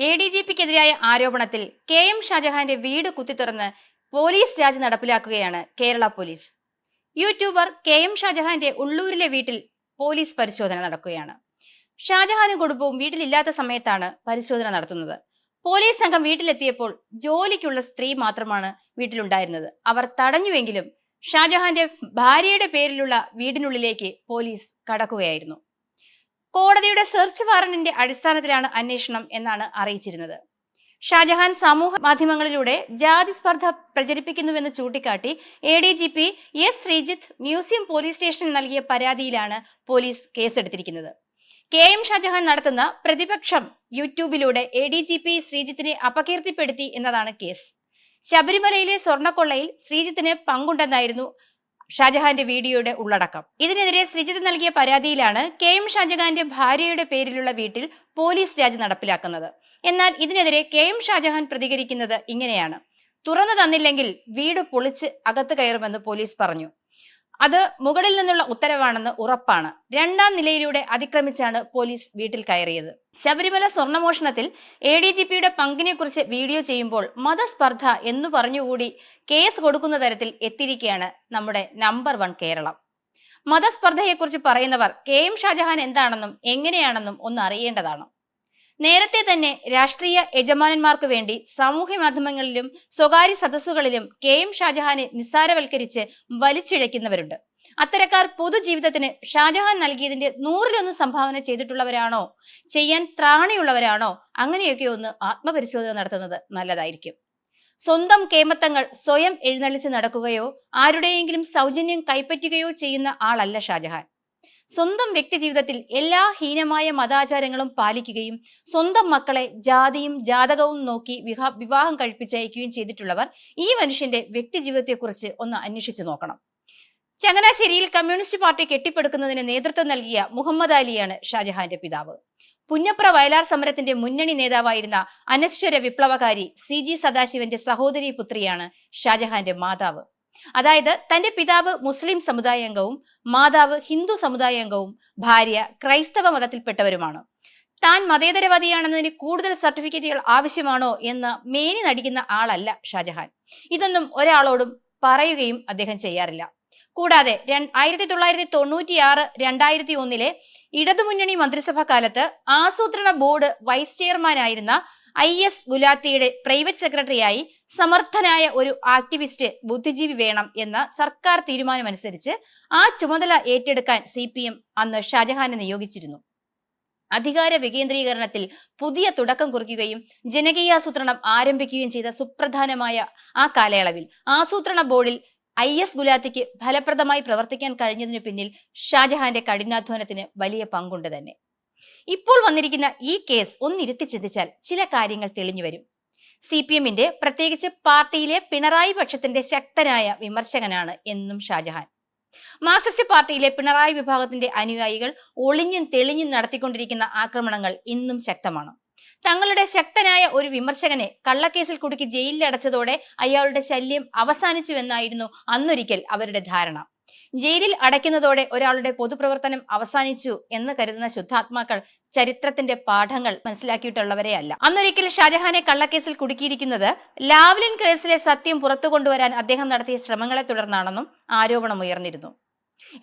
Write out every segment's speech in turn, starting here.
ADGPക്കെതിരായ ആരോപണത്തിൽ KM ഷാജഹാന്റെ വീട് കുത്തിത്തുറന്ന് പോലീസ് രാജ് നടപ്പിലാക്കുകയാണ് കേരള പോലീസ്. യൂട്യൂബർ KM ഷാജഹാന്റെ ഉള്ളൂരിലെ വീട്ടിൽ പോലീസ് പരിശോധന നടക്കുകയാണ്. ഷാജഹാനും കുടുംബവും വീട്ടിലില്ലാത്ത സമയത്താണ് പരിശോധന നടത്തുന്നത്. പോലീസ് സംഘം വീട്ടിലെത്തിയപ്പോൾ ജോലിക്കുള്ള സ്ത്രീ മാത്രമാണ് വീട്ടിലുണ്ടായിരുന്നത്. അവർ തടഞ്ഞുവെങ്കിലും ഷാജഹാന്റെ ഭാര്യയുടെ പേരിലുള്ള വീടിനുള്ളിലേക്ക് പോലീസ് കടക്കുകയായിരുന്നു. കോടതിയുടെ സെർച്ച് വാറന്റിന്റെ അടിസ്ഥാനത്തിലാണ് അന്വേഷണം എന്നാണ് അറിയിച്ചിരുന്നത്. ഷാജഹാൻ സമൂഹ മാധ്യമങ്ങളിലൂടെ ജാതി സ്പർദ്ധ പ്രചരിപ്പിക്കുന്നുവെന്ന് ചൂണ്ടിക്കാട്ടി ADGP S Sreejith museum police സ്റ്റേഷനിൽ നൽകിയ പരാതിയിലാണ് പോലീസ് കേസെടുത്തിരിക്കുന്നത്. KM ഷാജഹാൻ നടത്തുന്ന പ്രതിപക്ഷം യൂട്യൂബിലൂടെ ADGP ശ്രീജിത്തിനെ അപകീർത്തിപ്പെടുത്തി എന്നതാണ് കേസ്. ശബരിമലയിലെ സ്വർണ്ണക്കൊള്ളയിൽ ശ്രീജിത്തിന് പങ്കുണ്ടെന്നായിരുന്നു ഷാജഹാന്റെ വീഡിയോയുടെ ഉള്ളടക്കം. ഇതിനെതിരെ ശ്രീജിത്ത് നൽകിയ പരാതിയിലാണ് KM ഷാജഹാന്റെ ഭാര്യയുടെ പേരിലുള്ള വീട്ടിൽ പോലീസ് രാജ് നടപ്പിലാക്കുന്നത്. എന്നാൽ ഇതിനെതിരെ KM ഷാജഹാൻ പ്രതികരിക്കുന്നത് ഇങ്ങനെയാണ്: തുറന്നു തന്നില്ലെങ്കിൽ വീട് പൊളിച്ച് അകത്ത് കയറുമെന്ന് പോലീസ് പറഞ്ഞു. അത് മുകളിൽ നിന്നുള്ള ഉത്തരവാണെന്ന് ഉറപ്പാണ്. രണ്ടാം നിലയിലൂടെ അതിക്രമിച്ചാണ് പോലീസ് വീട്ടിൽ കയറിയത്. ശബരിമല സ്വർണ്ണമോഷണത്തിൽ ADGPയുടെ പങ്കിനെ കുറിച്ച് വീഡിയോ ചെയ്യുമ്പോൾ മതസ്പർദ്ധ എന്നു പറഞ്ഞുകൂടി കേസ് കൊടുക്കുന്ന തരത്തിൽ എത്തിയിരിക്കുകയാണ് നമ്മുടെ നമ്പർ 1 കേരളം. മതസ്പർദ്ധയെക്കുറിച്ച് പറയുന്നവർ KM ഷാജഹാൻ എന്താണെന്നും എങ്ങനെയാണെന്നും ഒന്ന് അറിയേണ്ടതാണ്. നേരത്തെ തന്നെ രാഷ്ട്രീയ യജമാനന്മാർക്ക് വേണ്ടി സാമൂഹ്യ മാധ്യമങ്ങളിലും സ്വകാര്യ സദസ്സുകളിലും KM ഷാജഹാനെ നിസ്സാരവൽക്കരിച്ച് വലിച്ചിഴയ്ക്കുന്നവരുണ്ട്. അത്തരക്കാർ പൊതുജീവിതത്തിന് ഷാജഹാൻ നൽകിയതിന്റെ 100-1 സംഭാവന ചെയ്തിട്ടുള്ളവരാണോ, ചെയ്യാൻ ത്രാണിയുള്ളവരാണോ? അങ്ങനെയൊക്കെ ഒന്ന് ആത്മപരിശോധന നടത്തുന്നത് നല്ലതായിരിക്കും. സ്വന്തം കേമത്തങ്ങൾ സ്വയം എഴുന്നള്ളിച്ച് നടക്കുകയോ ആരുടെയെങ്കിലും സൗജന്യം കൈപ്പറ്റുകയോ ചെയ്യുന്ന ആളല്ല ഷാജഹാൻ. സ്വന്തം വ്യക്തി ജീവിതത്തിൽ എല്ലാ ഹീനമായ മതാചാരങ്ങളും പാലിക്കുകയും സ്വന്തം മക്കളെ ജാതിയും ജാതകവും നോക്കി വിവാഹം കഴിപ്പിച്ചയക്കുകയും ചെയ്തിട്ടുള്ളവർ ഈ മനുഷ്യന്റെ വ്യക്തി ജീവിതത്തെക്കുറിച്ച് ഒന്ന് അന്വേഷിച്ചു നോക്കണം. ചങ്ങനാശ്ശേരിയിൽ കമ്മ്യൂണിസ്റ്റ് പാർട്ടി കെട്ടിപ്പടുക്കുന്നതിന് നേതൃത്വം നൽകിയ മുഹമ്മദ് അലിയാണ് ഷാജഹാന്റെ പിതാവ്. പുന്നപ്ര വയലാർ സമരത്തിന്റെ മുന്നണി നേതാവായിരുന്ന അനശ്വര വിപ്ലവകാരി CG സദാശിവന്റെ സഹോദരി പുത്രിയാണ് ഷാജഹാന്റെ മാതാവ്. അതായത് തന്റെ പിതാവ് മുസ്ലിം സമുദായ അംഗവും മാതാവ് ഹിന്ദു സമുദായ അംഗവും ഭാര്യ ക്രൈസ്തവ മതത്തിൽപ്പെട്ടവരുമാണ്. താൻ മതേതരവാദിയാണെന്നതിന് കൂടുതൽ സർട്ടിഫിക്കറ്റുകൾ ആവശ്യമാണോ എന്ന് മേനി നടിക്കുന്ന ആളല്ല ഷാജഹാൻ. ഇതൊന്നും ഒരാളോടും പറയുകയും അദ്ദേഹം ചെയ്യാറില്ല. കൂടാതെ 1996-2001 ഇടതുമുന്നണി മന്ത്രിസഭാ കാലത്ത് ആസൂത്രണ ബോർഡ് വൈസ് ചെയർമാനായിരുന്ന IS ഗുലാത്തിയുടെ പ്രൈവറ്റ് സെക്രട്ടറിയായി സമർത്ഥനായ ഒരു ആക്ടിവിസ്റ്റ് ബുദ്ധിജീവി വേണം എന്ന സർക്കാർ തീരുമാനമനുസരിച്ച് ആ ചുമതല ഏറ്റെടുക്കാൻ CPM അന്ന് ഷാജഹാനെ നിയോഗിച്ചിരുന്നു. അധികാര വികേന്ദ്രീകരണത്തിൽ പുതിയ തുടക്കം കുറിക്കുകയും ജനകീയാസൂത്രണം ആരംഭിക്കുകയും ചെയ്ത സുപ്രധാനമായ ആ കാലയളവിൽ ആസൂത്രണ ബോർഡിൽ IS ഗുലാത്തിക്ക് ഫലപ്രദമായി പ്രവർത്തിക്കാൻ കഴിഞ്ഞതിനു പിന്നിൽ ഷാജഹാന്റെ കഠിനാധ്വാനത്തിന് വലിയ പങ്കുണ്ട് തന്നെ. ഇപ്പോൾ വന്നിരിക്കുന്ന ഈ കേസ് ഒന്നിരുത്തി ചിന്തിച്ചാൽ ചില കാര്യങ്ങൾ തെളിഞ്ഞു വരും. CPMന്റെ പ്രത്യേകിച്ച് പാർട്ടിയിലെ പിണറായി പക്ഷത്തിന്റെ ശക്തനായ വിമർശകനാണ് എന്നും ഷാജഹാൻ. മാർക്സിസ്റ്റ് പാർട്ടിയിലെ പിണറായി വിഭാഗത്തിന്റെ അനുയായികൾ ഒളിഞ്ഞും തെളിഞ്ഞും നടത്തിക്കൊണ്ടിരിക്കുന്ന ആക്രമണങ്ങൾ ഇന്നും ശക്തമാണ്. തങ്ങളുടെ ശക്തനായ ഒരു വിമർശകനെ കള്ളക്കേസിൽ കുടുക്കി ജയിലിൽ അടച്ചതോടെ അയാളുടെ ശല്യം അവസാനിച്ചുവെന്നായിരുന്നു അന്നൊരിക്കൽ അവരുടെ ധാരണ. ജയിലിൽ അടയ്ക്കുന്നതോടെ ഒരാളുടെ പൊതുപ്രവർത്തനം അവസാനിച്ചു എന്ന് കരുതുന്ന ശുദ്ധാത്മാക്കൾ ചരിത്രത്തിന്റെ പാഠങ്ങൾ മനസ്സിലാക്കിയിട്ടുള്ളവരെ അല്ല. അന്നൊരിക്കൽ ഷാജഹാനെ കള്ളക്കേസിൽ കുടുക്കിയിരിക്കുന്നത് ലാവ്ലിൻ കേസിലെ സത്യം പുറത്തു കൊണ്ടുവരാൻ അദ്ദേഹം നടത്തിയ ശ്രമങ്ങളെ തുടർന്നാണെന്നും ആരോപണം ഉയർന്നിരുന്നു.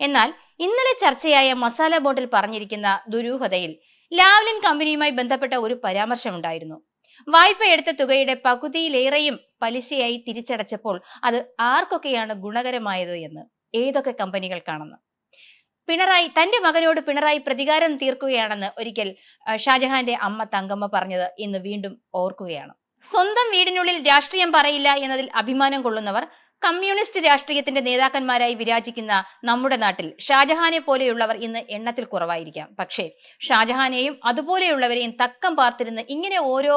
എന്നാൽ ഇന്നലെ ചർച്ചയായ മസാല ബോണ്ടിൽ പറഞ്ഞിരിക്കുന്ന ദുരൂഹതയിൽ ലാവ്ലിൻ കമ്പനിയുമായി ബന്ധപ്പെട്ട ഒരു പരാമർശമുണ്ടായിരുന്നു. വായ്പ എടുത്ത തുകയുടെ പകുതിയിലേറെയും പലിശയായി തിരിച്ചടച്ചപ്പോൾ അത് ആർക്കൊക്കെയാണ് ഗുണകരമായത് എന്ന്, ഏതൊക്കെ കമ്പനികൾക്കാണെന്ന്. തന്റെ മകനോട് പിണറായി പ്രതികാരം തീർക്കുകയാണെന്ന് ഒരിക്കൽ ഷാജഹാന്റെ അമ്മ തങ്കമ്മ പറഞ്ഞത് ഇന്ന് വീണ്ടും ഓർക്കുകയാണ്. സ്വന്തം വീടിനുള്ളിൽ രാഷ്ട്രീയം പറയില്ല എന്നതിൽ അഭിമാനം കൊള്ളുന്നവർ കമ്മ്യൂണിസ്റ്റ് രാഷ്ട്രീയത്തിന്റെ നേതാക്കന്മാരായി വിരാജിക്കുന്ന നമ്മുടെ നാട്ടിൽ ഷാജഹാനെ പോലെയുള്ളവർ ഇന്ന് എണ്ണത്തിൽ കുറവായിരിക്കാം. പക്ഷേ ഷാജഹാനെയും അതുപോലെയുള്ളവരെയും തക്കം പാർത്തിരുന്ന് ഇങ്ങനെ ഓരോ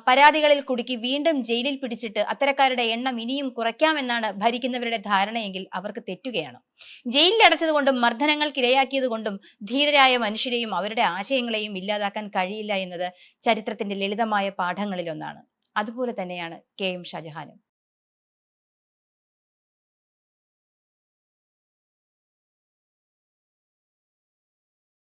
പരാതികളിൽ കുടുക്കി വീണ്ടും ജയിലിൽ പിടിച്ചിട്ട് അത്തരക്കാരുടെ എണ്ണം ഇനിയും കുറയ്ക്കാമെന്നാണ് ഭരിക്കുന്നവരുടെ ധാരണയെങ്കിൽ അവർക്ക് തെറ്റുകയാണ്. ജയിലിൽ അടച്ചതുകൊണ്ടും മർദ്ദനങ്ങൾക്കിരയാക്കിയത് കൊണ്ടും ധീരരായ മനുഷ്യരെയും അവരുടെ ആശയങ്ങളെയും ഇല്ലാതാക്കാൻ കഴിയില്ല എന്നത് ചരിത്രത്തിന്റെ ലളിതമായ പാഠങ്ങളിലൊന്നാണ്. അതുപോലെ തന്നെയാണ് KM ഷാജഹാനും.